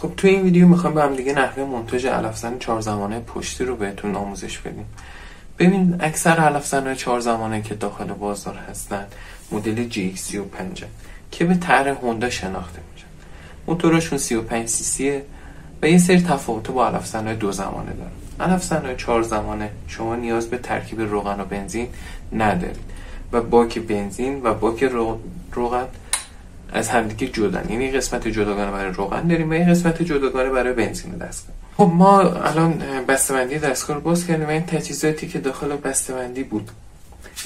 خب توی این ویدیو میخوام با هم دیگه نحوه مونتاژ علف‌زن 4 زمانه پشتی رو بهتون آموزش بدیم. ببین اکثر علف‌زن‌های 4 زمانه که داخل بازار هستن مدل GX35 که به طرح هوندا شناخته میشن. موتورشون 35 سی سیه و یه سری تفاوت با علف‌زن‌های 2 زمانه دارن. علف‌زن‌های 4 زمانه شما نیاز به ترکیب روغن و بنزین ندارید و باک بنزین و باک روغن از همدیگه جدان، یعنی قسمت جداگانه برای روغن داریم و یه قسمت جداگانه برای بنزین دستگاه. خب ما الان بسته‌بندی دستگاه رو باز کردیم و این تجهیزاتی که داخل بسته‌بندی بود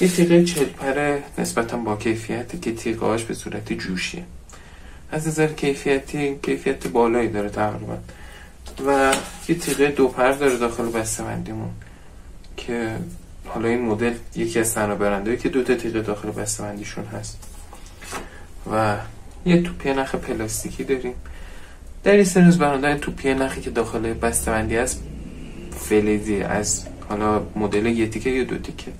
یه تیغه 40 پره نسبتا با کیفیتی که تیغه‌اش به صورت جوشیه، از نظر کیفیت بالایی داره تقریبا، و یه تیغه 2 پر داره داخل بسته‌بندیمون که حالا این مدل یکی از تنها برندهایی که 2 تا تیغه داخل بسته‌بندیشون هست و یه توپی نخ پلاستیکی داریم. در این سریز برنده توپی نخی که داخل بسته‌بندی هست فلزی از حالا مدل یه تیکه یا 2 تیکه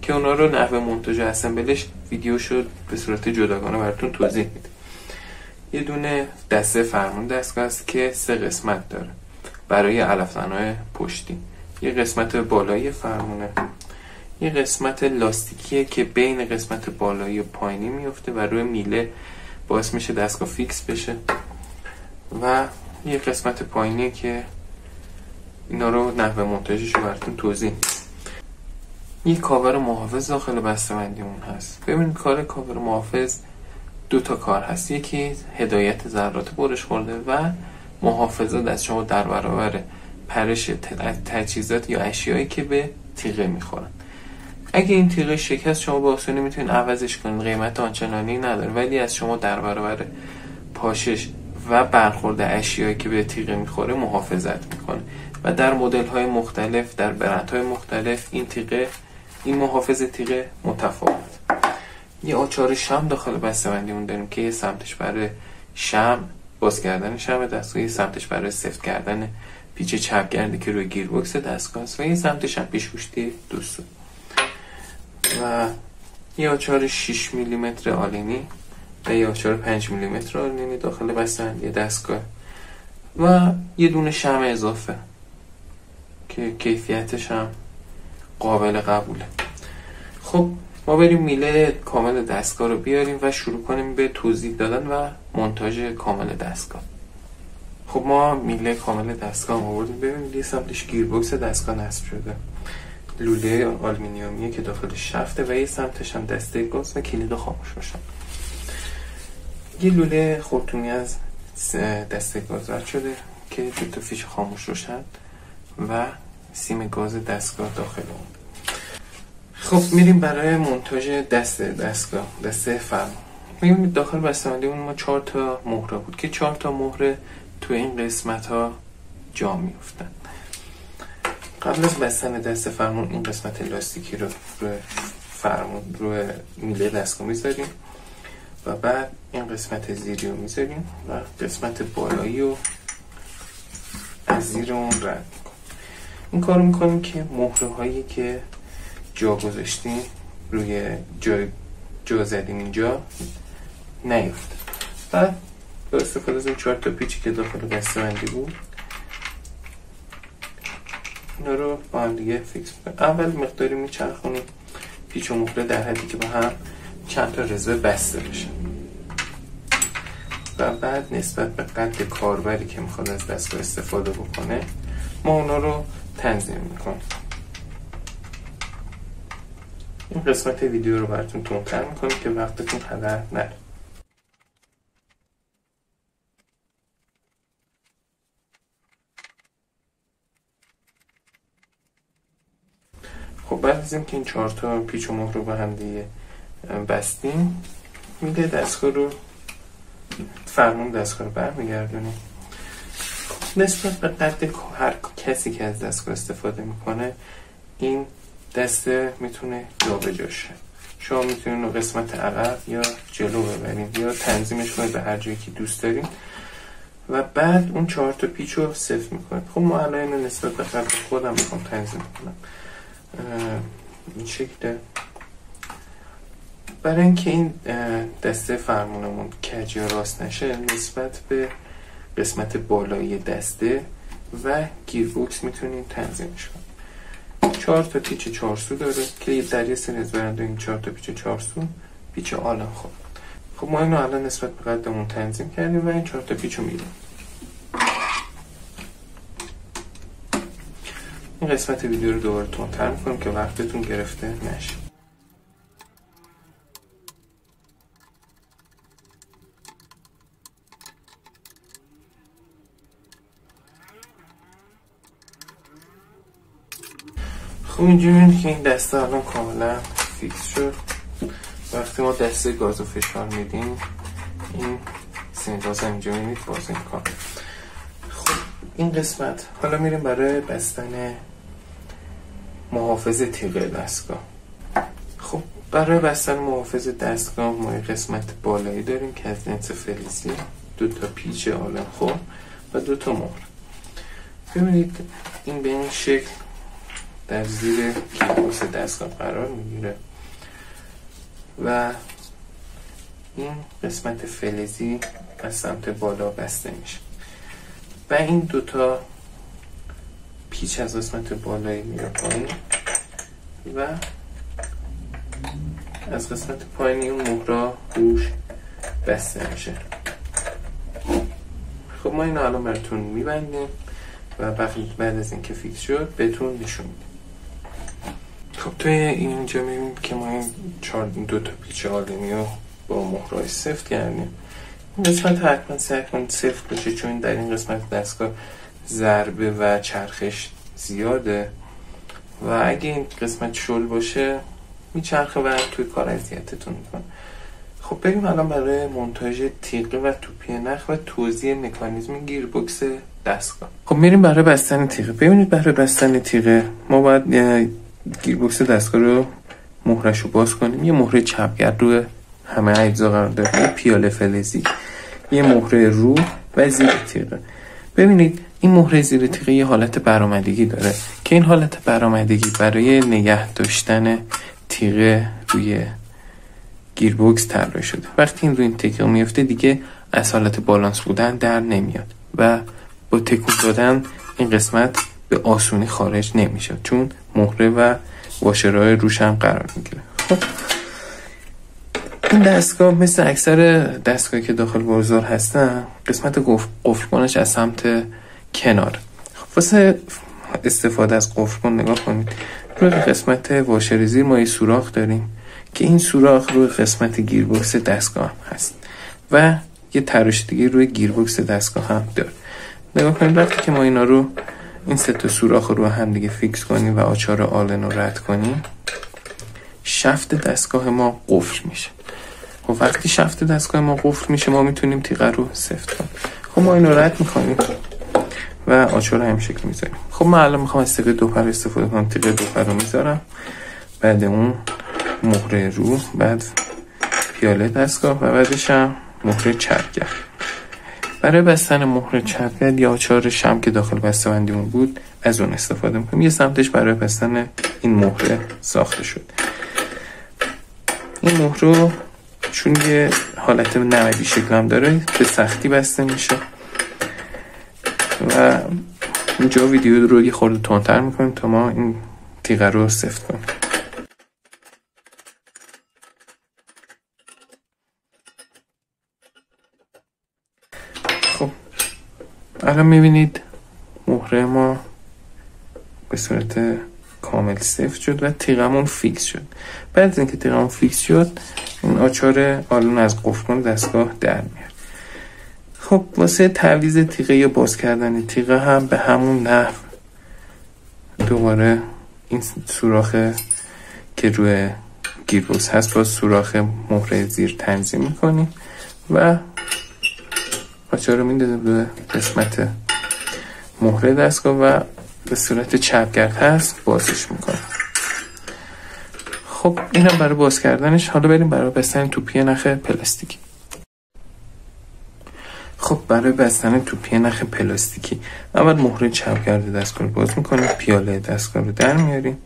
که اونا رو نحوه مونتاژ اسمبلش ویدیو شد به صورت جداگانه براتون توضیح میده. یه دونه دسته فرمون دستگاه است که 3 قسمت داره برای علف‌زن‌های پشتی. یه قسمت بالایی فرمونه، یه قسمت لاستیکیه که بین قسمت بالایی و پایینی میفته و روی میله باعث میشه دستگاه فیکس بشه، و یه قسمت پایینی که اینا رو نحوه مونتاژش رو براتون توضیح میدم. یه کاور محافظ داخل بسته‌بندیمون هست. ببین کار کاور محافظ 2 تا کار هست، یکی هدایت ذرات برش خورده و محافظت از شما در برابر پرش تجهیزات یا اشیایی که به تیغه میخورن. اگه این تیغه شکست شما با آسونی میتونید عوضش کنید، قیمت آنچنانی نداره، ولی از شما در برابر پاشش و برخورد اشیایی که به تیغه میخوره محافظت میکنه و در مدل های مختلف، در برند های مختلف این محافظ تیغه متفاوت. یه آچار شم داخل بسته‌بندیمون داریم که یه سمتش برای شم باز کردن شم دستگاه، یه سمتش برای سفت کردن پیچ چپگردی که روی گیربکس دستگاه است و یه سمتش هم پیشگوشتی دوست و یه آچار 6 میلیمتر آلینی و یه آچار 5 میلیمتر آلینی داخل بسته‌بندی دستگاه و یه دونه شم اضافه که کیفیتش هم قابل قبوله. خب ما بریم میله کامل دستگاه رو بیاریم و شروع کنیم به توضیح دادن و مونتاژ کامل دستگاه. خب ما میله کامل دستگاه آوردیم. ببینید یه سمتش گیربکس دستگاه نصب شده، لوله آلومینیومیه که داخل شفته و یه سمتش هم دسته گاز و کلید خاموش روشن. یه لوله خرطومی از دسته گاز رد شده که 2 تا فیش خاموش روشن و سیم گاز دستگاه داخل اون. خب میریم برای مونتاژ دسته فرمون. میبینید داخل بسته‌بندیمون ما 4 تا مهره بود که 4 تا مهره تو این قسمت ها جا میافتن. قبل از بستن دسته فرمون این قسمت لاستیکی رو روی میله دستگاه میذاریم و بعد این قسمت زیری رو میذاریم و قسمت بالایی رو از زیر اون رد میکنیم. این کار رو میکنیم که مهره هایی که جا گذاشتیم روی جا زدیم اینجا نیفته. بعد با استفاده از این 4 تا پیچی که داخل بسته‌بندی بود اینا رو با هم دیگه فیکس میکنیم. اول مقداری میچرخونیم پیچ و مهره در حدی که با هم چند تا رزوه بسته بشه و بعد نسبت به قد کاربری که میخواد از دستگاه استفاده بکنه ما اونا رو تنظیم میکنیم. این قسمت ویدیو رو براتون تندتر میکنیم که وقتتون هدر نره. خب بعد از اینکه این 4 تا پیچ و مهر رو به هم دیگه بستیم میله دستگاه رو فرمون دستگاه رو برمیگردونیم. نسبت به قد هر کسی که از دستگاه استفاده میکنه این دسته میتونه جابجا شه. شما میتونید رو قسمت عقب یا جلو ببرید یا تنظیمش کنید به هر جایی که دوست دارید و بعد اون 4 تا پیچ رو صفر میکنید. خب ما الان اینو نسبت به قد خودم میخوام تنظیم کنم این شکله. برای اینکه این دسته فرمونمون کج یا راست نشه نسبت به قسمت بالایی دسته و گیربکس میتونیم تنظیمش کنیم. 4 تا پیچ 4 سو داره که در یه سری از برندها این 4 تا پیچ 4 سو پیچ آلن خب ما اینو الان نسبت به قدمون تنظیم کردیم و این 4 تا پیچو میدیم. این قسمت ویدیو رو دوباره تندتر میکنم که وقتتون گرفته نشه. خب اینجا میبینید که این دسته الان کاملا فیکس شد. وقتی ما دسته گاز و فشار میدیم این سنگاز اینجا میبینید باز این کار. خب این قسمت حالا میریم برای بستن محافظ تیغ دستگاه. خب برای بستن محافظ دستگاه ما قسمت بالایی داریم که از لنس فلزی، 2 تا پیچ آلن خور و 2 تا مهر. ببینید این به این شکل در زیر گیربکس دستگاه قرار میگیره و این قسمت فلزی از سمت بالا بسته میشه و این 2 تا پیچ از قسمت بالایی میره پایین و از قسمت پایینی اون مهرا روش بسته میشه. خب ما اینو الان براتون میبندیم و بعد از اینکه فیکس شد بهتون نشون میدیم. خب توی اینجا میبینید که ما این 2 تا پیچ آلنی رو با مهرای سفت کردیم. این قسمت حتما سعی کنید سفت باشه چون در این قسمت دستگاه ضربه و چرخش زیاده و اگه این قسمت شل باشه میچرخه و توی کار اذیتتون میکنه. خب بریم الان برای مونتاژ تیغه و توپی نخ و توزیع مکانیزم گیربکس دستگاه. خب میریم برای بستن تیغه. ببینید برای بستن تیغه ما باید گیربکس دستگاه رو مهرش رو باز کنیم. یه مهره چپگرد روی همه اجزا قرار داره، یه پیاله فلزی، یه مهره رو و زیر تیغه. ببینید این مهره زیر تیغه یه حالت برآمدگی داره که این حالت برآمدگی برای نگه داشتن تیغه روی گیربکس طراحی شده. وقتی این روی این تیغه میفته دیگه از حالت بالانس بودن در نمیاد و با تکون دادن این قسمت به آسونی خارج نمیشه چون مهره و واشرهای روش هم قرار میگیره. خب این دستگاه مثل اکثر دستگاهی که داخل بازار هستن قسمت قفل کنش از سمت کنار. خب واسه استفاده از قفل کن نگاه کنید روی قسمت واشر زیر ما یه سوراخ داریم که این سوراخ روی قسمت گیربکس دستگاه هم هست و یه تراش دیگه روی گیربکس دستگاه هم داره. نگاه کنید وقتی که ما اینا رو این 3 تا سوراخ رو هم دیگه فیکس کنیم و آچار آلن رو رد کنیم شفت دستگاه ما قفل میشه. خب وقتی شفت دستگاه ما قفل میشه ما میتونیم تیغه رو سفت کنیم. خب ما اینو رد میکنیم و آچار رو همین شکل میذاریم. خب من الان میخوام از تیغه 2 پر استفاده کنم. تیغه 2 پر رو میذارم، بعد اون مهره رو، بعد پیاله دستگاه و بعدش هم مهره چپگرد. برای بستن مهره چپگرد یا آچار شم که داخل بسته‌بندیمون بود از اون استفاده میکنیم. یه سمتش برای بستن این مهره ساخته شد. این مهره چون یه حالت نمدی شکل هم داره به سختی بسته میشه و اینجا ویدیو رو یه خورده تندتر میکنیم تا ما این تیغه رو سفت کنیم. خب الان میبینید مهره ما به صورت کامل سفت شد و تیغمون فیکس شد. بعد از اینکه تیغمون فیکس شد این آچار آلن از قفل کن دستگاه در میاد. خب واسه تعویض تیغه یا باز کردن تیغه هم به همون نحو دوباره این سوراخ که روی گیربکس هست با سوراخ مهره زیر تنظیم میکنیم و آچار رو میندازیم به قسمت مهره دستگاه و به صورت چپگرد هست بازش میکنیم. خب اینم برای باز کردنش. حالا بریم برای بستن توپی نخ پلاستیکی. خب برای بستن توپی نخ پلاستیکی اول مهره چپگرد دستگاه رو باز میکنیم، پیاله دستگاه رو در میاریم.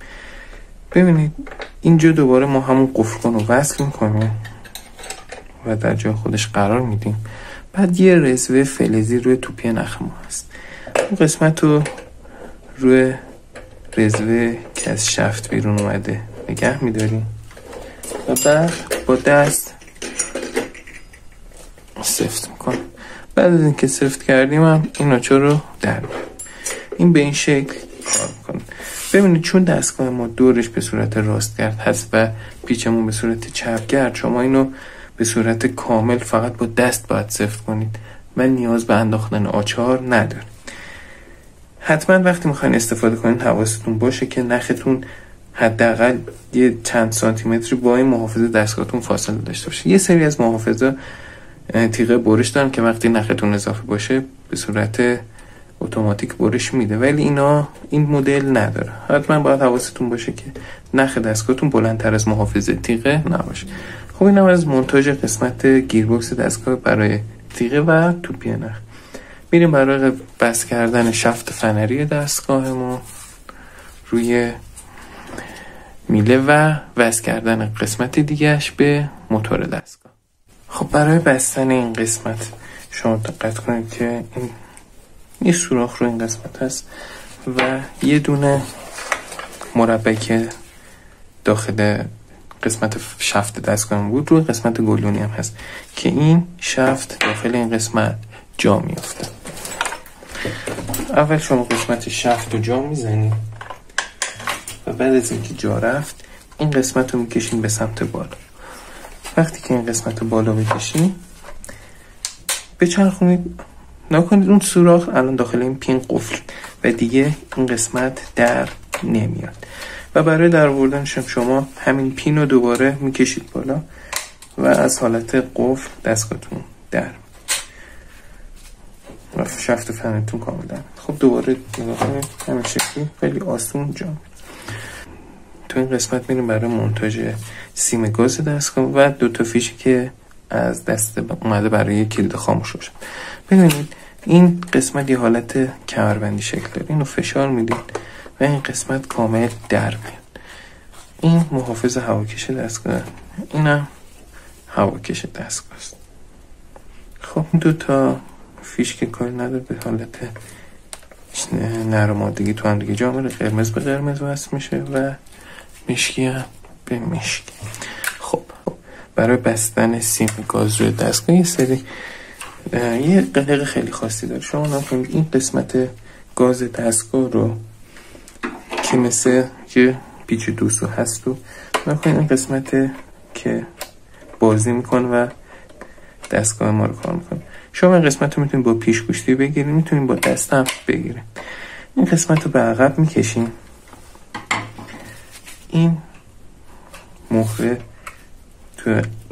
ببینید اینجا دوباره ما همون قفل کن رو وصل میکنیم و در جای خودش قرار میدیم بعد یه رزوه فلزی روی توپی نخ ما هست. اون قسمت رو روی رزوه که از شفت بیرون اومده نگه میداریم و بعد با دست سفت میکنیم. بعد از اینکه سفت کردیم هم این ناچار رو در میاریم. این به این شکل کار میکنه. ببینید چون دستگاه ما دورش به صورت راستگرد هست و پیچمون به صورت چپگرد، شما اینو به صورت کامل فقط با دست باید سفت کنید و نیاز به انداختن آچار نداره. حتما وقتی میخواین استفاده کنید حواستون باشه که نختون حداقل یه چند سانتی متری با این محافظه دستگاهتون فاصله داشته باشه. یه سری از محافظه تیغه برش دارن که وقتی نختون اضافه باشه به صورت اتوماتیک برش میده، ولی این مدل نداره. حتما باید حواستون باشه که نخ دستگاهتون بلندتر از محافظه تیغه نباشه. خب اینم از مونتاژ قسمت گیربکس دستگاه برای تیغه و توپی نخ. میریم برای بس کردن شفت فنری دستگاهمون روی میله و وصل کردن قسمت دیگهش به موتور دستگاه. خب برای بستن این قسمت شما دقت کنید که این یه سوراخ رو این قسمت هست و یه دونه مربع که داخل قسمت شفت دستگاه بود روی قسمت گلدونی هم هست که این شفت داخل این قسمت جا میافته. اول شما قسمت شفت رو جا میزنید و بعد از اینکه جا رفت این قسمت رو میکشین به سمت بالا. وقتی که این قسمت رو بالا بکشین بچرخونید، نکنید اون سوراخ الان داخل این پین قفل و دیگه این قسمت در نمیاد و برای در آوردنش شما همین پین رو دوباره میکشید بالا و از حالت قفل دستگاهتون در و شفت فنتون کاملا. خب دوباره نگاه کنید همین شکلی خیلی آسون جا. تو این قسمت میریم برای مونتاژ سیم گاز دستگاه و 2 تا فیشی که از دست اومده برای کلید خاموش باشن. ببینید این قسمت یه حالت کمربندی شکل داره، اینو فشار میدید و این قسمت کامل در میاد. این محافظ هواکش دستگاه، اینم هواکش دستگاه است. خب این 2 تا فیش که کاری نداره به حالت نرمادگی تو هم دیگه جا میره، قرمز به قرمز وصل میشه و مشکی هم به مشکی. خب برای بستن سیم گاز روی دستگاه یه سری یه قلق خیلی خاصی داره. شما نکنید این قسمت گاز دستگاه رو که مثل یه پیچ دوسو هست و نکنید این قسمت که بازی میکنه و دستگاه ما رو کار میکنه. شما این قسمت رو میتونید با پیش گوشتی بگیرید، میتونید با دست هم بگیرید. این قسمت رو به عقب میکشین، این مهره تو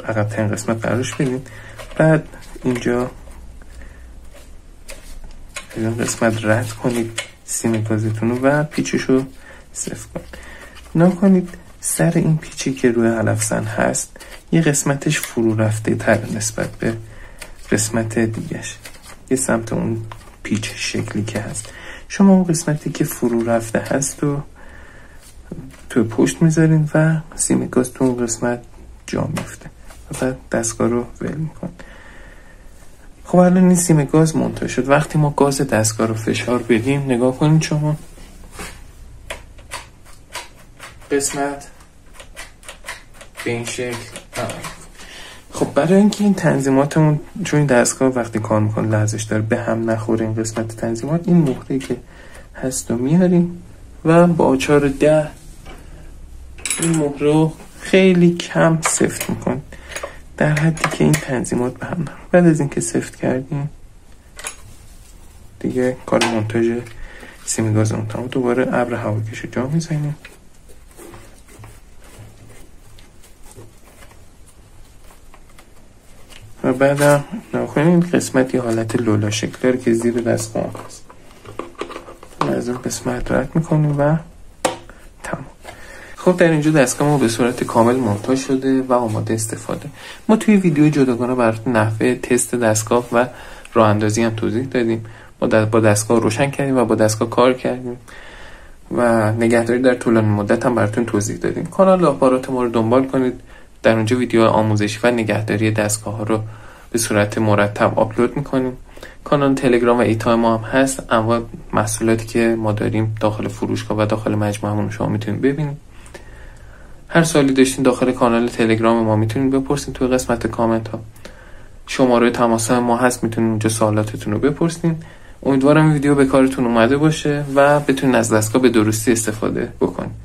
عقب ترین قسمت قرارش بدید، بعد اینجا این قسمت رد کنید سیم گازتون رو و پیچش رو صفر کنید. نکنید سر این پیچی که روی علفزن هست یه قسمتش فرو رفته تر نسبت به قسمت دیگهش، یه سمت اون پیچ شکلی که هست. شما اون قسمتی که فرو رفته هست و تو پشت میذارین و سیم گاز تو اون قسمت جا میفته و بعد دستگاه رو ول میکن. خب الان این سیم گاز مونتاژ شد. وقتی ما گاز دستگاه رو فشار بدیم نگاه کنید شما قسمت به این شکل. خب برای اینکه این تنظیماتمون چون این دستگاه وقتی کار میکنه لرزش داره به هم نخوره این قسمت تنظیمات، این مهره که هست رو میاریم و با آچار 10 این مهره رو خیلی کم سفت میکنیم در حدی که این تنظیمات به هم نخوره. بعد از اینکه سفت کردیم دیگه کار مونتاژ سیم گازمون تمام. دوباره ابر هواکش رو جا میزنیم و بعدم نکنیم این قسمت یه حالت لولا شکل داره که زیر دستگاه هست. از اون قسمت رد میکنیم و تمام. خب در اینجا دستگاه ما به صورت کامل مونتاژ شده و آماده استفاده. ما توی ویدیو جداگانه براتون نحوه تست دستگاه و راه اندازی هم توضیح دادیم. ما با دستگاه روشن کردیم و با دستگاه کار کردیم و نگهداری در طولانی مدت هم براتون توضیح دادیم. کانال آپارات ما رو دنبال کنید، در اونجا ویدیو آموزشی و نگهداری دستگاه ها رو به صورت مرتب آپلود میکنیم. کانال تلگرام و ایتا ما هم هست. انواع محصولاتی که ما داریم داخل فروشگاه و داخل مجموعمون شما میتونید ببینید. هر سوالی داشتین داخل کانال تلگرام ما میتونید بپرسین توی قسمت کامنت ها. شماره تماس ما هست، میتونید اونجا سوالاتتون رو بپرسین. امیدوارم ویدیو به کارتون اومده باشه و بتونین از دستگاه به درستی استفاده بکنید.